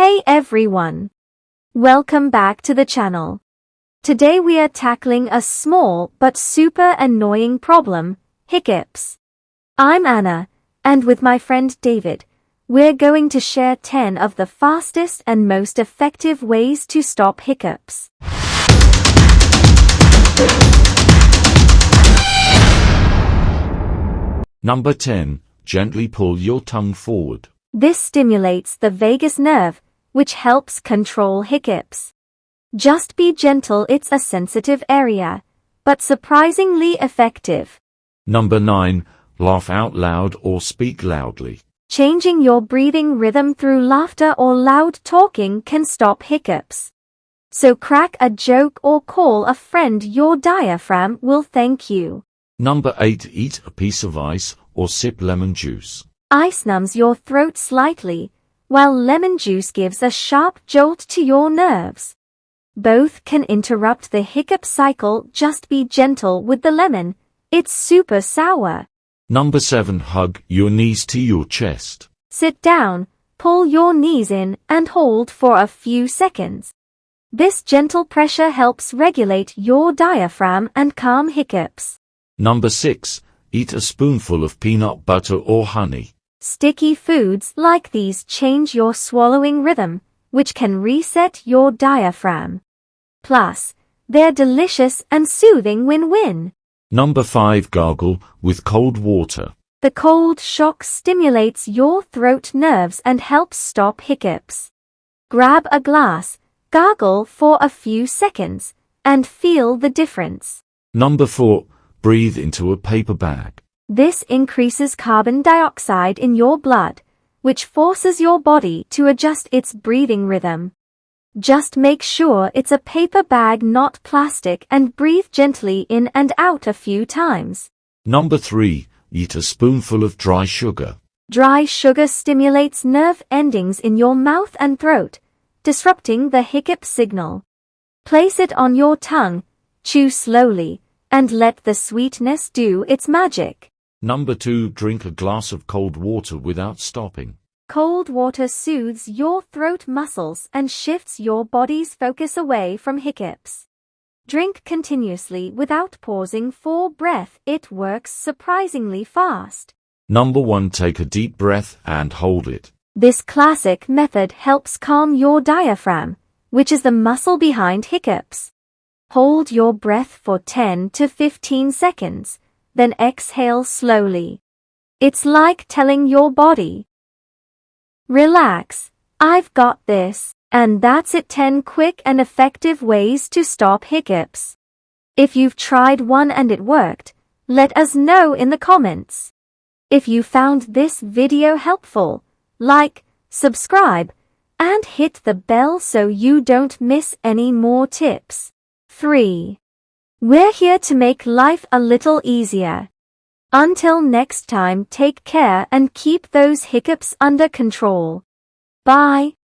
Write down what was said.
Hey everyone! Welcome back to the channel. Today we are tackling a small but super annoying problem, hiccups. I'm Anna, and with my friend David, we're going to share 10 of the fastest and most effective ways to stop hiccups. Number 10. Gently pull your tongue forward. This stimulates the vagus nerve, which helps control hiccups. Just be gentle, it's a sensitive area, but surprisingly effective. Number 9. Laugh out loud or speak loudly. Changing your breathing rhythm through laughter or loud talking can stop hiccups. So crack a joke or call a friend, your diaphragm will thank you. Number 8. Eat a piece of ice or sip lemon juice. Ice numbs your throat slightly, while lemon juice gives a sharp jolt to your nerves. Both can interrupt the hiccup cycle. Just be gentle with the lemon, it's super sour. Number 7. Hug your knees to your chest. Sit down, pull your knees in, and hold for a few seconds. This gentle pressure helps regulate your diaphragm and calm hiccups. Number 6. Eat a spoonful of peanut butter or honey. Sticky foods like these change your swallowing rhythm, which can reset your diaphragm. Plus, they're delicious and soothing win-win. Number 5. Gargle with cold water. The cold shock stimulates your throat nerves and helps stop hiccups. Grab a glass, gargle for a few seconds, and feel the difference. Number 4. Breathe into a paper bag. This increases carbon dioxide in your blood, which forces your body to adjust its breathing rhythm. Just make sure it's a paper bag, not plastic, and breathe gently in and out a few times. Number 3. Eat a spoonful of dry sugar. Dry sugar stimulates nerve endings in your mouth and throat, disrupting the hiccup signal. Place it on your tongue, chew slowly, and let the sweetness do its magic. Number 2. Drink a glass of cold water without stopping. Cold water soothes your throat muscles and shifts your body's focus away from hiccups. Drink continuously without pausing for breath. It works surprisingly fast. Number 1. Take a deep breath and hold it. This classic method helps calm your diaphragm, which is the muscle behind hiccups. Hold your breath for 10 to 15 seconds, then exhale slowly. It's like telling your body, relax, I've got this. And that's it, 10 quick and effective ways to stop hiccups. If you've tried one and it worked, let us know in the comments. If you found this video helpful, like, subscribe, and hit the bell so you don't miss any more tips. 3. We're here to make life a little easier. Until next time, take care and keep those hiccups under control. Bye.